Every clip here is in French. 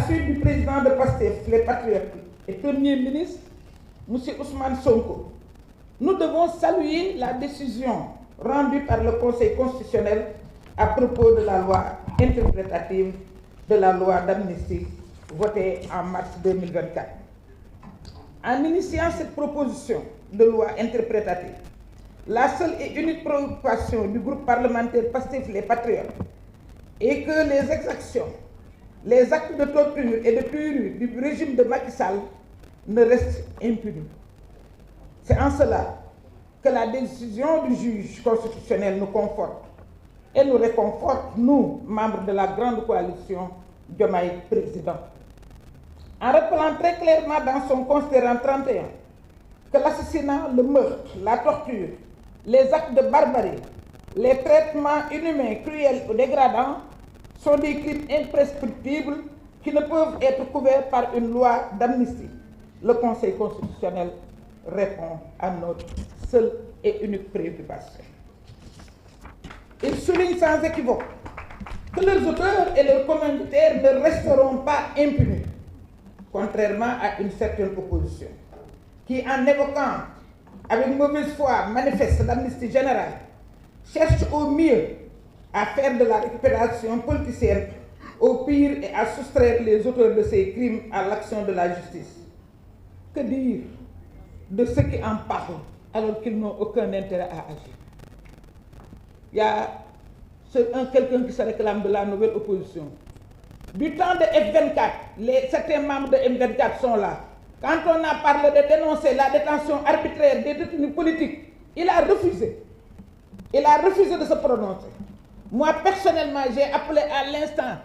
suite du président de PASTEF, les Patriotes, et Premier ministre, M. Ousmane Sonko, nous devons saluer la décision rendue par le Conseil constitutionnel à propos de la loi interprétative de la loi d'amnistie votée en mars 2024. En initiant cette proposition de loi interprétative, la seule et unique préoccupation du groupe parlementaire PASTEF les Patriotes est que les exactions, les actes de torture et de tuerie du régime de Macky Sall ne restent impunis. C'est en cela que la décision du juge constitutionnel nous conforte et nous réconforte, nous, membres de la grande coalition Diomaye Président. En rappelant très clairement dans son considérant 31 que l'assassinat, le meurtre, la torture, les actes de barbarie, les traitements inhumains, cruels ou dégradants sont des crimes imprescriptibles qui ne peuvent être couverts par une loi d'amnistie. Le Conseil constitutionnel répond à notre seule et unique préoccupation. Il souligne sans équivoque que leurs auteurs et leurs commanditaires ne resteront pas impunis, contrairement à une certaine opposition, qui, en évoquant avec mauvaise foi manifeste l'amnistie générale, cherche au mieux à faire de la récupération politicienne, au pire et à soustraire les auteurs de ces crimes à l'action de la justice. Que dire de ceux qui en parlent alors qu'ils n'ont aucun intérêt à agir? Il y a quelqu'un qui se réclame de la nouvelle opposition. Du temps de F24, certains membres de F24 sont là. Quand on a parlé de dénoncer la détention arbitraire des détenus politiques, il a refusé. Il a refusé de se prononcer. Moi, personnellement, j'ai appelé à l'instant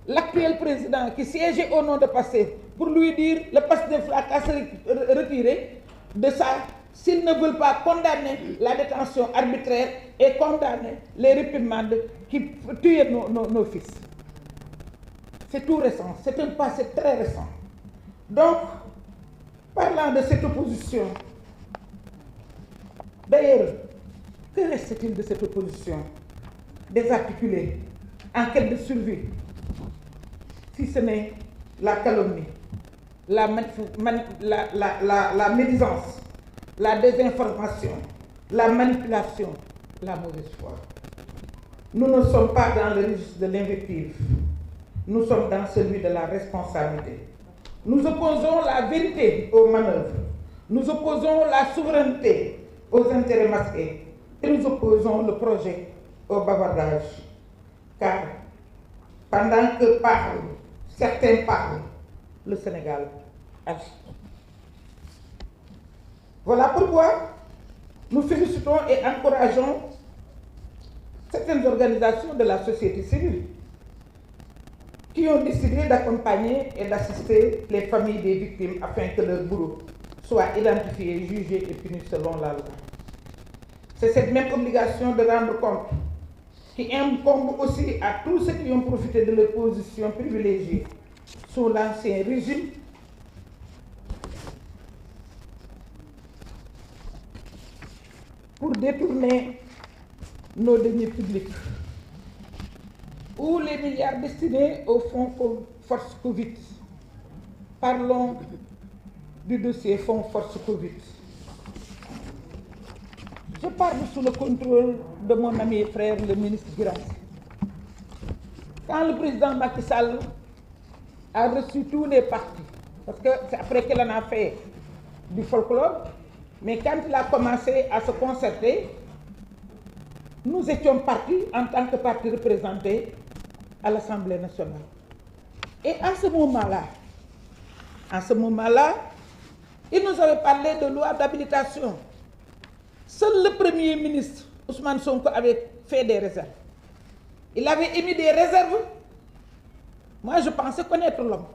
l'actuel président qui siégeait au nom de PASTEF pour lui dire le PASTEF a se retirer de ça s'ils ne veulent pas condamner la détention arbitraire et condamner les réprimandes qui tuaient nos fils. C'est tout récent, c'est un passé très récent. Donc, parlant de cette opposition, d'ailleurs, que reste-t-il de cette opposition désarticulée, en quête de survie, si ce n'est la calomnie, la médisance, la désinformation, la manipulation, la mauvaise foi? Nous ne sommes pas dans le registre de l'invective, nous sommes dans celui de la responsabilité. Nous opposons la vérité aux manœuvres, nous opposons la souveraineté aux intérêts masqués et nous opposons le projet au bavardage. Car pendant que certains parlent, le Sénégal agit. Voilà pourquoi nous félicitons et encourageons certaines organisations de la société civile qui ont décidé d'accompagner et d'assister les familles des victimes afin que leurs bourreaux soient identifiés, jugés et punis selon la loi. C'est cette même obligation de rendre compte qui incombe aussi à tous ceux qui ont profité de leur position privilégiée sous l'ancien régime pour détourner nos deniers publics ou les milliards destinés au fonds Force Covid. Parlons du dossier fonds Force Covid. Je parle sous le contrôle de mon ami et frère, le ministre Guirassy. Quand le président Macky Sall a reçu tous les partis, parce que c'est après qu'il en a fait du folklore, mais quand il a commencé à se concerter, nous étions partis en tant que parti représenté à l'Assemblée nationale. Et à ce moment-là, il nous avait parlé de loi d'habilitation. Seul le Premier ministre, Ousmane Sonko, avait fait des réserves. Il avait émis des réserves. Moi, je pensais connaître l'homme.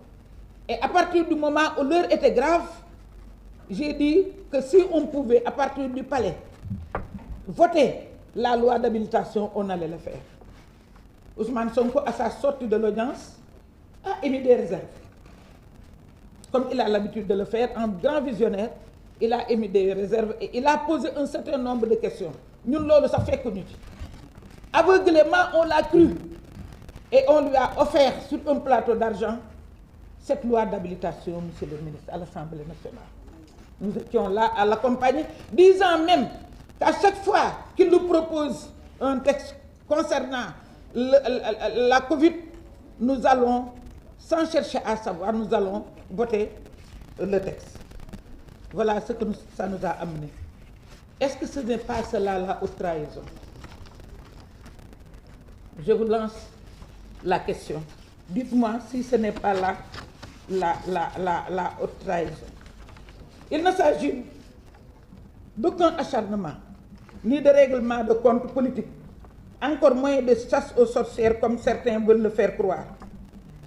Et à partir du moment où l'heure était grave, j'ai dit que si on pouvait, à partir du palais, voter la loi d'habilitation, on allait le faire. Ousmane Sonko, à sa sortie de l'audience, a émis des réserves. Comme il a l'habitude de le faire, en grand visionnaire, il a émis des réserves et il a posé un certain nombre de questions. Nous, ça fait que nous. Aveuglément, on l'a cru. Et on lui a offert sur un plateau d'argent cette loi d'habilitation, monsieur le ministre, à l'Assemblée nationale. Nous étions là à l'accompagner, disant même qu'à chaque fois qu'il nous propose un texte concernant la Covid, nous allons, sans chercher à savoir, nous allons voter le texte. Voilà ce que ça nous a amené. Est-ce que ce n'est pas cela la haute trahison? Je vous lance la question. Dites-moi si ce n'est pas là la haute trahison. Il ne s'agit d'aucun acharnement, ni de règlement de compte politique, encore moins de chasse aux sorcières comme certains veulent le faire croire.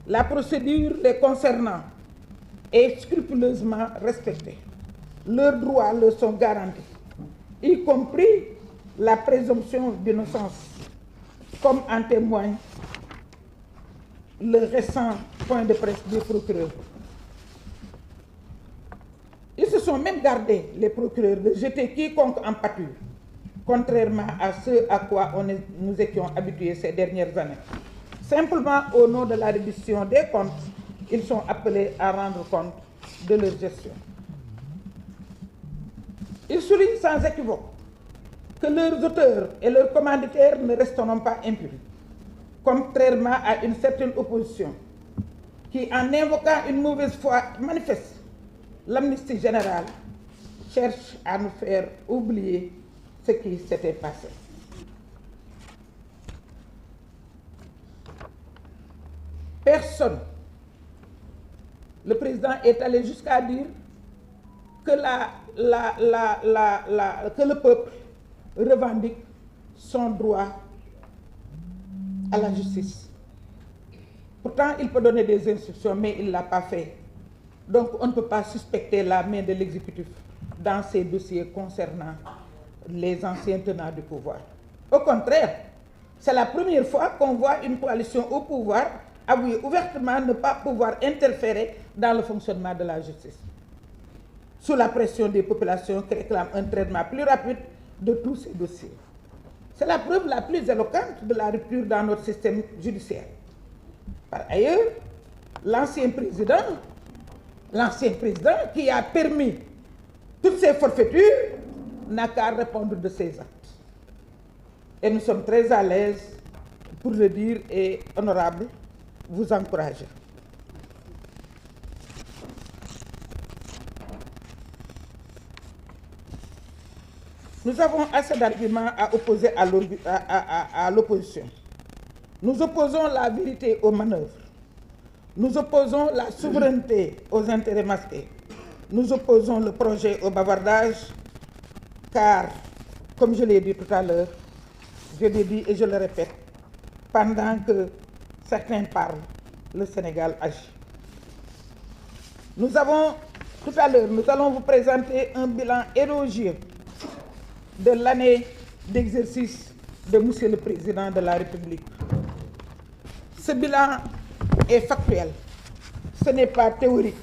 La procédure les concernant est scrupuleusement respectée. Leurs droits leur sont garantis, y compris la présomption d'innocence, comme en témoigne le récent point de presse des procureurs. Ils se sont même gardés, les procureurs, de jeter quiconque en pâture, contrairement à ce à quoi nous étions habitués ces dernières années. Simplement, au nom de la reddition des comptes, ils sont appelés à rendre compte de leur gestion. Ils soulignent sans équivoque que leurs auteurs et leurs commanditaires ne resteront pas impunis, contrairement à une certaine opposition qui, en invoquant une mauvaise foi manifeste, l'amnistie générale cherche à nous faire oublier ce qui s'était passé. Personne, le président est allé jusqu'à dire que, que le peuple revendique son droit à la justice. Pourtant, il peut donner des instructions, mais il ne l'a pas fait. Donc, on ne peut pas suspecter la main de l'exécutif dans ces dossiers concernant les anciens tenants du pouvoir. Au contraire, c'est la première fois qu'on voit une coalition au pouvoir avouer ouvertement ne pas pouvoir interférer dans le fonctionnement de la justice, sous la pression des populations qui réclament un traitement plus rapide de tous ces dossiers. C'est la preuve la plus éloquente de la rupture dans notre système judiciaire. Par ailleurs, l'ancien président qui a permis toutes ces forfaitures n'a qu'à répondre de ses actes. Et nous sommes très à l'aise pour le dire et honorable, vous encourager. Nous avons assez d'arguments à opposer à l'opposition. Nous opposons la vérité aux manœuvres. Nous opposons la souveraineté aux intérêts masqués. Nous opposons le projet au bavardage, car, comme je l'ai dit tout à l'heure, je l'ai dit et je le répète, pendant que certains parlent, le Sénégal agit. Tout à l'heure, nous allons vous présenter un bilan élogieux de l'année d'exercice de Monsieur le Président de la République. Ce bilan est factuel, ce n'est pas théorique.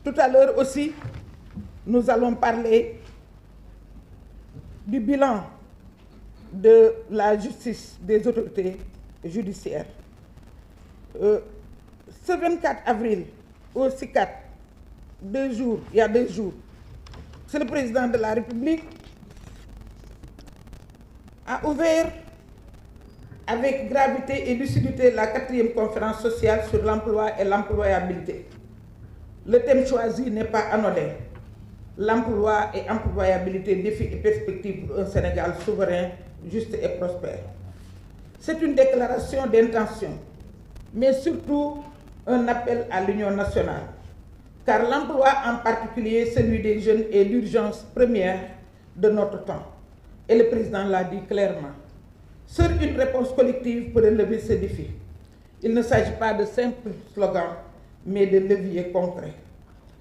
Tout à l'heure aussi, nous allons parler du bilan de la justice, des autorités judiciaires. Ce 24 avril au CICAD, il y a 2 jours, c'est le Président de la République a ouvert avec gravité et lucidité la 4e conférence sociale sur l'emploi et l'employabilité. Le thème choisi n'est pas anodin. L'emploi et employabilité, défis et perspectives pour un Sénégal souverain, juste et prospère. C'est une déclaration d'intention, mais surtout un appel à l'union nationale, car l'emploi, en particulier celui des jeunes, est l'urgence première de notre temps. Et le président l'a dit clairement. Seule une réponse collective peut relever ce défi. Il ne s'agit pas de simples slogans, mais de leviers concrets.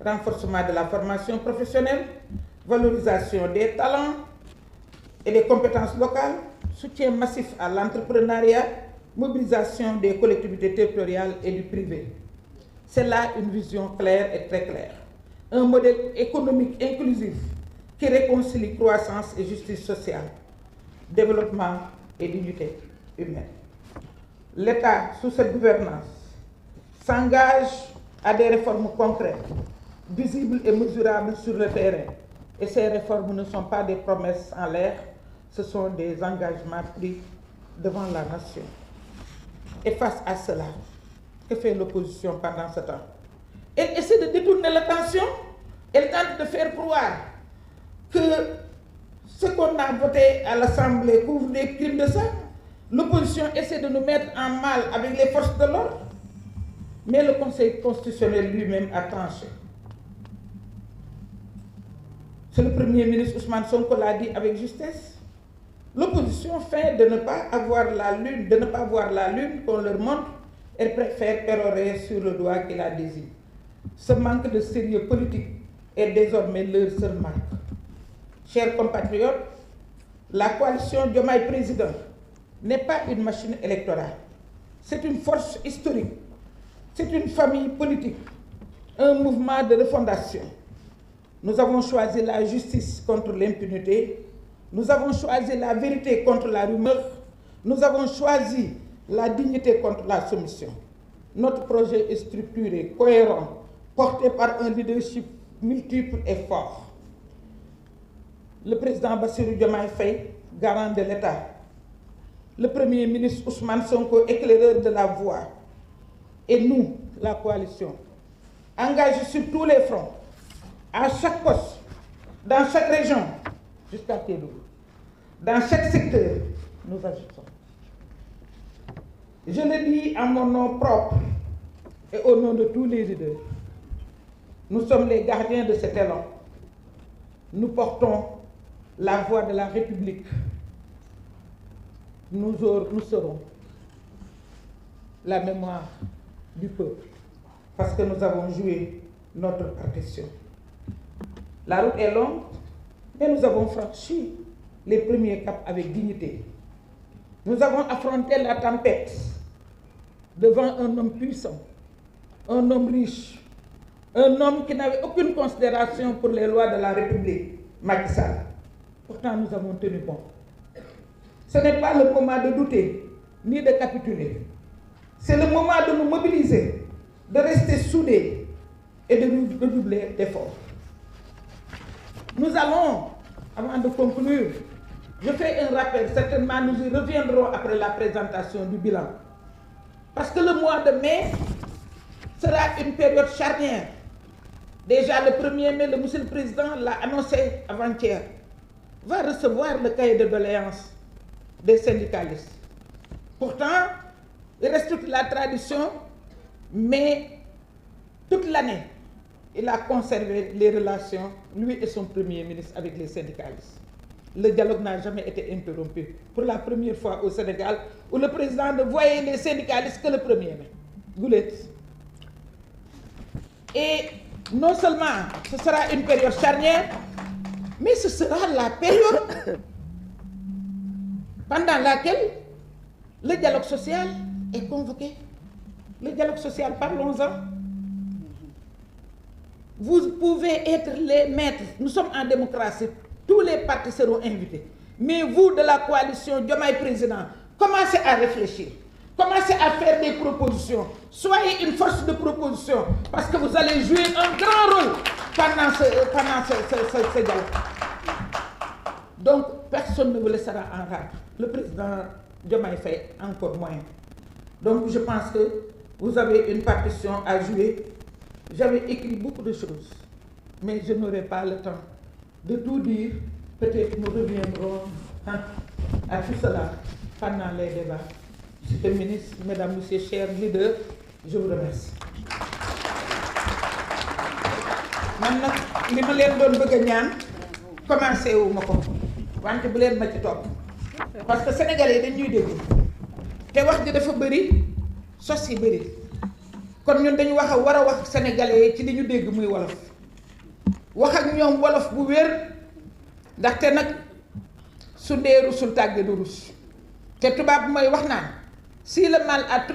Renforcement de la formation professionnelle, valorisation des talents et des compétences locales, soutien massif à l'entrepreneuriat, mobilisation des collectivités territoriales et du privé. C'est là une vision claire et très claire. Un modèle économique inclusif qui réconcilie croissance et justice sociale, développement et dignité humaine. l'État, sous cette gouvernance, s'engage à des réformes concrètes, visibles et mesurables sur le terrain. Et ces réformes ne sont pas des promesses en l'air, ce sont des engagements pris devant la nation. Et face à cela, que fait l'opposition pendant ce temps? Elle essaie de détourner l'attention, elle tente de faire croire que ce qu'on a voté à l'Assemblée couvre des crimes de sang. L'opposition essaie de nous mettre en mal avec les forces de l'ordre, mais le Conseil constitutionnel lui-même a tranché. C'est le Premier ministre Ousmane Sonko l'a dit avec justesse. L'opposition feint de ne pas avoir la lune, de ne pas voir la lune qu'on leur montre, elle préfère pérorer sur le doigt qui la désigne. Ce manque de sérieux politique est désormais leur seule marque. Chers compatriotes, la coalition Diomaye Président n'est pas une machine électorale. C'est une force historique, c'est une famille politique, un mouvement de refondation. Nous avons choisi la justice contre l'impunité, nous avons choisi la vérité contre la rumeur, nous avons choisi la dignité contre la soumission. Notre projet est structuré, cohérent, porté par un leadership multiple et fort. Le président Bassirou Diomaye Faye, garant de l'État, le Premier ministre Ousmane Sonko, éclaireur de la voie, et nous, la coalition, engagés sur tous les fronts, à chaque poste, dans chaque région, jusqu'à Kédougou, dans chaque secteur, nous agissons. Je le dis en mon nom propre et au nom de tous les leaders. Nous sommes les gardiens de cet élan. Nous portons la voix de la République. Nous serons la mémoire du peuple parce que nous avons joué notre partition. La route est longue, mais nous avons franchi les premiers caps avec dignité. Nous avons affronté la tempête devant un homme puissant, un homme riche, un homme qui n'avait aucune considération pour les lois de la République, Macky Sall. Pourtant, nous avons tenu bon. Ce n'est pas le moment de douter, ni de capituler. C'est le moment de nous mobiliser, de rester soudés et de nous redoubler d'efforts. Nous allons, avant de conclure, je fais un rappel, certainement nous y reviendrons après la présentation du bilan. Parce que le mois de mai sera une période charnière. Déjà le 1er mai, Monsieur le Président l'a annoncé avant-hier, va recevoir le cahier de doléances des syndicalistes. Pourtant, il reste toute la tradition, mais toute l'année, il a conservé les relations, lui et son Premier ministre, avec les syndicalistes. Le dialogue n'a jamais été interrompu. Pour la première fois au Sénégal, où le président ne voyait les syndicalistes que le 1er mai. Goulette. Et non seulement ce sera une période charnière, mais ce sera la période pendant laquelle le dialogue social est convoqué. Le dialogue social, parlons-en. Vous pouvez être les maîtres. Nous sommes en démocratie. Tous les partis seront invités. Mais vous, de la coalition Diomaye Président, commencez à réfléchir. Commencez à faire des propositions. Soyez une force de proposition parce que vous allez jouer un grand rôle pendant ce dialogue. Donc, personne ne vous laissera en rade. Le président Diomaye Faye, encore moins. Donc, je pense que vous avez une partition à jouer. J'avais écrit beaucoup de choses, mais je n'aurai pas le temps de tout dire. Peut-être nous reviendrons à tout cela pendant les débats. Monsieur le ministre, mesdames, messieurs, chers leaders, je vous remercie. Man nag li ma leen doon bëgg a ñaan commencé wu ma ko wante bu leen ma ci topp parce que sénégalais dañuy dégg te wax ji dafa bëri sos yi bëri kon ñun dañu war a wax sénégalais yi ci li ñu dégg muy wolof wax ak ñoom wolof bu wér ndaxte nag su dee rusul tàgge du rus te tubaab mooy wax naan si le mal a toute